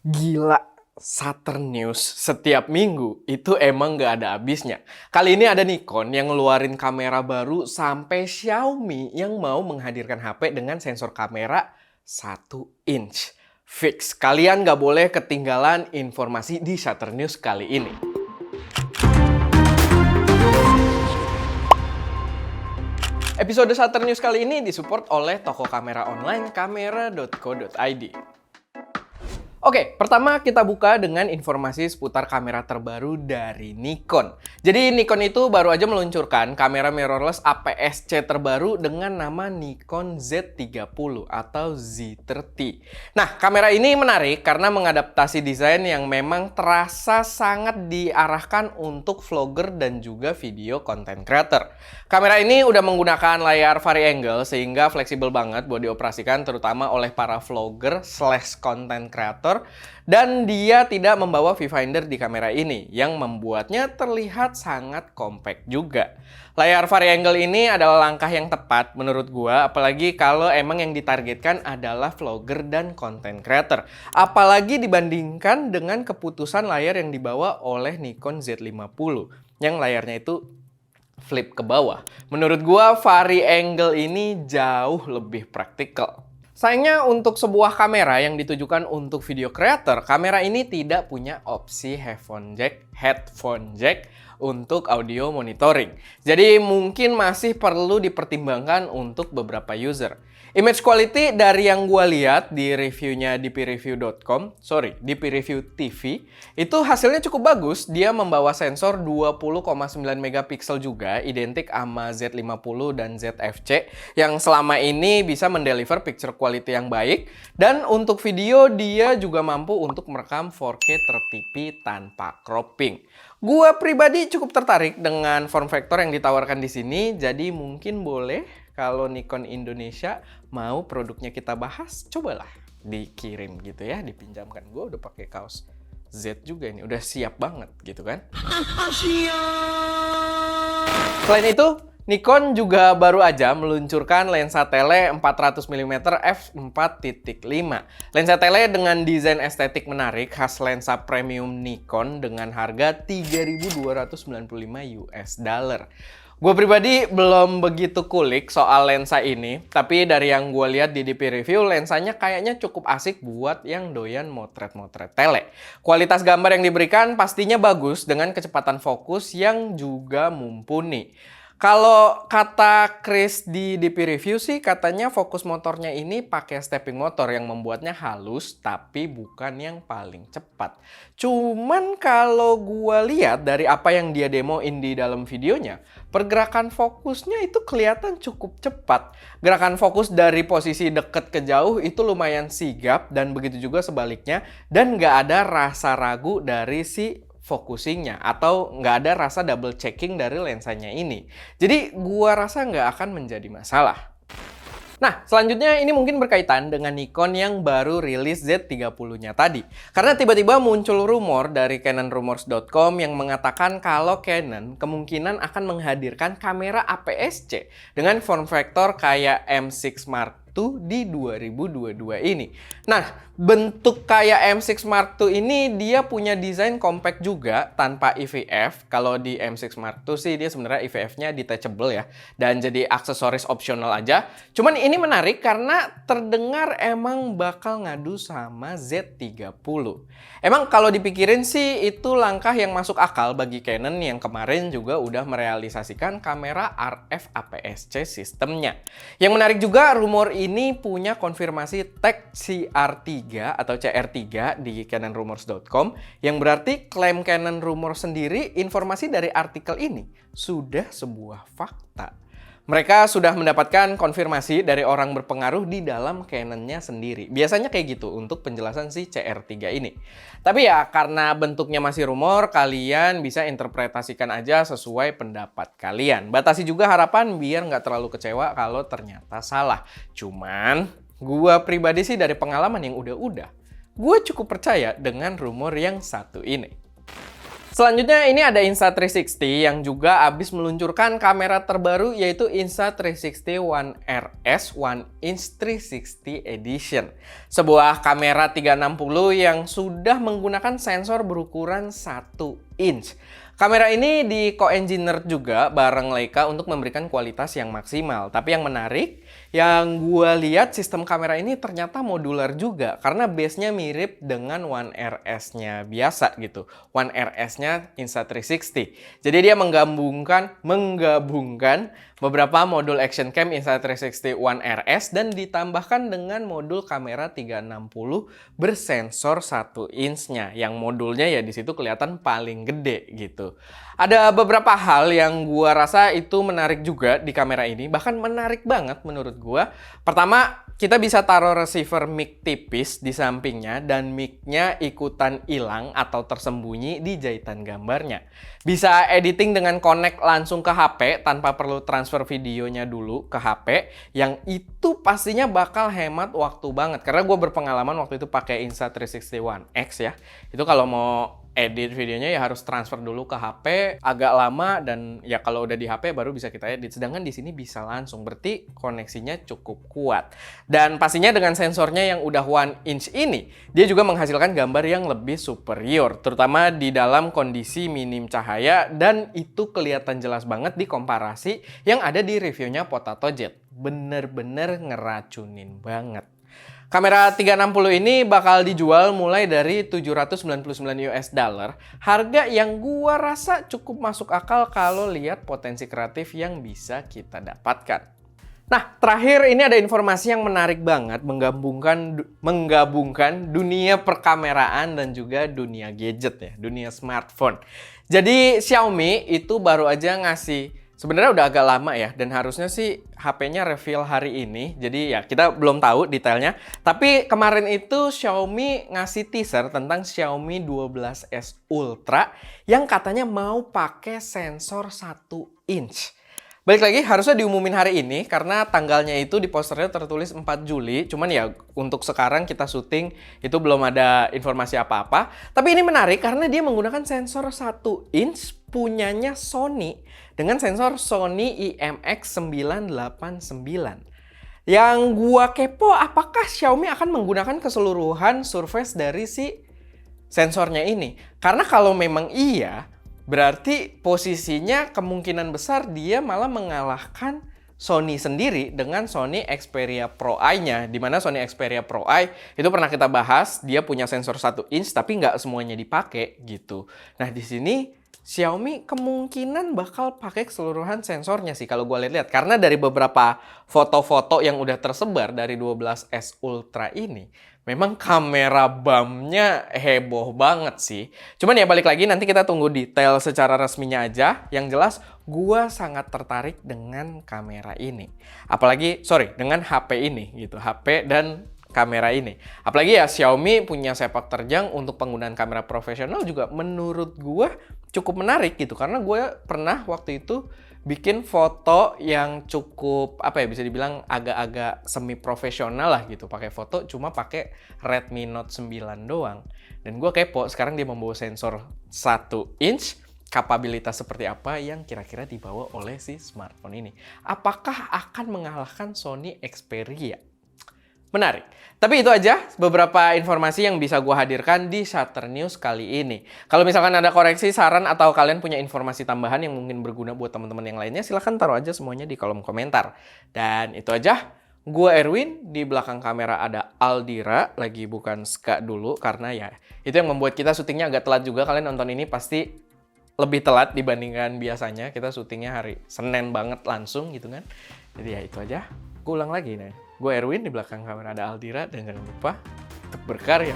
Gila, Saturn News setiap minggu itu emang nggak ada habisnya. Kali ini ada Nikon yang ngeluarin kamera baru sampai Xiaomi yang mau menghadirkan HP dengan sensor kamera 1 inch. Fix, kalian nggak boleh ketinggalan informasi di Saturn News kali ini. Episode Saturn News kali ini disupport oleh toko kamera online kamera.co.id. Oke, pertama kita buka dengan informasi seputar kamera terbaru dari Nikon. Jadi Nikon itu baru aja meluncurkan kamera mirrorless APS-C terbaru dengan nama Nikon Z30 atau Z30. Nah, kamera ini menarik karena mengadaptasi desain yang memang terasa sangat diarahkan untuk vlogger dan juga video content creator. Kamera ini udah menggunakan layar vari-angle sehingga fleksibel banget buat dioperasikan terutama oleh para vlogger / content creator. Dan dia tidak membawa viewfinder di kamera ini yang membuatnya terlihat sangat compact juga. Layar vari-angle ini adalah langkah yang tepat menurut gua, apalagi kalau emang yang ditargetkan adalah vlogger dan content creator. Apalagi dibandingkan dengan keputusan layar yang dibawa oleh Nikon Z50 yang layarnya itu flip ke bawah. Menurut gua vari-angle ini jauh lebih praktikal. Sayangnya untuk sebuah kamera yang ditujukan untuk video creator, kamera ini tidak punya opsi headphone jack untuk audio monitoring. Jadi mungkin masih perlu dipertimbangkan untuk beberapa user. Image quality dari yang gue lihat di reviewnya dpreview.com, dpreview TV, itu hasilnya cukup bagus. Dia membawa sensor 20,9 megapiksel juga, identik sama Z50 dan ZFC, yang selama ini bisa mendeliver picture quality yang baik. Dan untuk video, dia juga mampu untuk merekam 4K 30p tanpa cropping. Gua pribadi cukup tertarik dengan form factor yang ditawarkan di sini, jadi mungkin boleh kalau Nikon Indonesia mau produknya kita bahas, cobalah dikirim gitu ya, dipinjamkan. Gue udah pakai kaos Z juga ini, udah siap banget gitu kan. Selain itu, Nikon juga baru aja meluncurkan lensa tele 400mm f4.5. Lensa tele dengan desain estetik menarik khas lensa premium Nikon dengan harga $3.295. Gue pribadi belum begitu kulik soal lensa ini, tapi dari yang gue lihat di DP Review, lensanya kayaknya cukup asik buat yang doyan motret-motret tele. Kualitas gambar yang diberikan pastinya bagus dengan kecepatan fokus yang juga mumpuni. Kalau kata Chris di DP Review sih katanya fokus motornya ini pakai stepping motor yang membuatnya halus tapi bukan yang paling cepat. Cuman kalau gua lihat dari apa yang dia demoin di dalam videonya, pergerakan fokusnya itu kelihatan cukup cepat. Gerakan fokus dari posisi deket ke jauh itu lumayan sigap dan begitu juga sebaliknya, dan nggak ada rasa ragu dari si focusingnya atau nggak ada rasa double checking dari lensanya ini. Jadi gua rasa nggak akan menjadi masalah. Nah, selanjutnya ini mungkin berkaitan dengan Nikon yang baru rilis Z30-nya tadi. Karena tiba-tiba muncul rumor dari canonrumors.com yang mengatakan kalau Canon kemungkinan akan menghadirkan kamera APS-C dengan form factor kayak M6 Mark II di 2022 ini. Nah, bentuk kayak M6 Mark II ini dia punya desain compact juga tanpa EVF. Kalau di M6 Mark II sih dia sebenarnya EVF-nya detachable ya, dan jadi aksesoris opsional aja. Cuman ini menarik karena terdengar emang bakal ngadu sama Z30. Emang kalau dipikirin sih itu langkah yang masuk akal bagi Canon yang kemarin juga udah merealisasikan kamera RF APS-C sistemnya. Yang menarik juga rumor ini punya konfirmasi tag CR3 atau CR3 di canonrumors.com, yang berarti klaim Canon Rumors sendiri informasi dari artikel ini sudah sebuah fakta. Mereka sudah mendapatkan konfirmasi dari orang berpengaruh di dalam Canon-nya sendiri. Biasanya kayak gitu untuk penjelasan si CR3 ini. Tapi ya karena bentuknya masih rumor, kalian bisa interpretasikan aja sesuai pendapat kalian. Batasi juga harapan biar nggak terlalu kecewa kalau ternyata salah. Cuman, gua pribadi sih dari pengalaman yang udah-udah, gua cukup percaya dengan rumor yang satu ini. Selanjutnya ini ada Insta360 yang juga habis meluncurkan kamera terbaru yaitu Insta360 One RS One Inch 360 Edition. Sebuah kamera 360 yang sudah menggunakan sensor berukuran 1 inch. Kamera ini di co-engineer juga bareng Leica untuk memberikan kualitas yang maksimal. Tapi yang menarik, yang gua lihat sistem kamera ini ternyata modular juga karena base-nya mirip dengan One RS-nya biasa gitu. One RS-nya Insta360. Jadi dia menggabungkan beberapa modul action cam Insta360 One RS dan ditambahkan dengan modul kamera 360 bersensor 1 inch-nya. Yang modulnya ya di situ kelihatan paling gede gitu. Ada beberapa hal yang gua rasa itu menarik juga di kamera ini, bahkan menarik banget menurut gua. Pertama, kita bisa taruh receiver mic tipis di sampingnya dan mic-nya ikutan hilang atau tersembunyi di jahitan gambarnya. Bisa editing dengan connect langsung ke HP tanpa perlu transfer videonya dulu ke HP, yang itu pastinya bakal hemat waktu banget. Karena gue berpengalaman waktu itu pakai Insta360 One X ya. Itu kalau mau edit videonya ya harus transfer dulu ke HP, agak lama, dan ya kalau udah di HP baru bisa kita edit. Sedangkan di sini bisa langsung, berarti koneksinya cukup kuat. Dan pastinya dengan sensornya yang udah 1 inch ini, dia juga menghasilkan gambar yang lebih superior, terutama di dalam kondisi minim cahaya, dan itu kelihatan jelas banget di komparasi yang ada di reviewnya Potato Jet. Bener-bener ngeracunin banget. Kamera 360 ini bakal dijual mulai dari $799, harga yang gua rasa cukup masuk akal kalau lihat potensi kreatif yang bisa kita dapatkan. Nah, terakhir ini ada informasi yang menarik banget menggabungkan dunia perkameraan dan juga dunia gadget ya, dunia smartphone. Jadi Xiaomi itu baru aja ngasih, sebenarnya udah agak lama ya, dan harusnya sih HP-nya reveal hari ini. Jadi ya kita belum tahu detailnya. Tapi kemarin itu Xiaomi ngasih teaser tentang Xiaomi 12S Ultra yang katanya mau pakai sensor 1 inch. Balik lagi, harusnya diumumin hari ini karena tanggalnya itu di posternya tertulis 4 Juli. Cuman ya untuk sekarang kita syuting itu belum ada informasi apa-apa. Tapi ini menarik karena dia menggunakan sensor 1 inch punyanya Sony dengan sensor Sony IMX989. Yang gua kepo, apakah Xiaomi akan menggunakan keseluruhan surface dari si sensornya ini? Karena kalau memang iya, berarti posisinya kemungkinan besar dia malah mengalahkan Sony sendiri dengan Sony Xperia Pro Eye-nya. Dimana Sony Xperia Pro Eye itu pernah kita bahas, dia punya sensor 1 inch tapi nggak semuanya dipakai gitu. Nah di sini Xiaomi kemungkinan bakal pakai keseluruhan sensornya sih kalau gue lihat-lihat. Karena dari beberapa foto-foto yang udah tersebar dari 12S Ultra ini, memang kamera BAM-nya heboh banget sih. Cuman ya balik lagi, nanti kita tunggu detail secara resminya aja. Yang jelas, gue sangat tertarik dengan kamera ini. Apalagi, dengan HP ini gitu. HP dan kamera ini. Apalagi ya Xiaomi punya sepak terjang untuk penggunaan kamera profesional juga menurut gue cukup menarik gitu. Karena gue pernah waktu itu bikin foto yang cukup bisa dibilang agak-agak semi profesional lah gitu, pakai foto cuma pakai Redmi Note 9 doang. Dan gue kepo sekarang dia membawa sensor 1 inch, kapabilitas seperti apa yang kira-kira dibawa oleh si smartphone ini. Apakah akan mengalahkan Sony Xperia? Menarik. Tapi itu aja beberapa informasi yang bisa gue hadirkan di Shutter News kali ini. Kalau misalkan ada koreksi, saran, atau kalian punya informasi tambahan yang mungkin berguna buat teman-teman yang lainnya, silahkan taruh aja semuanya di kolom komentar. Dan itu aja. Gue Erwin, di belakang kamera ada Aldira, lagi bukan Ska dulu, karena ya itu yang membuat kita syutingnya agak telat juga. Kalian nonton ini pasti lebih telat dibandingkan biasanya. Kita syutingnya hari Senin banget langsung gitu kan. Jadi ya itu aja. Gue ulang lagi nih. Gue Erwin, di belakang kamera ada Aldira, dan jangan lupa tetap berkarya.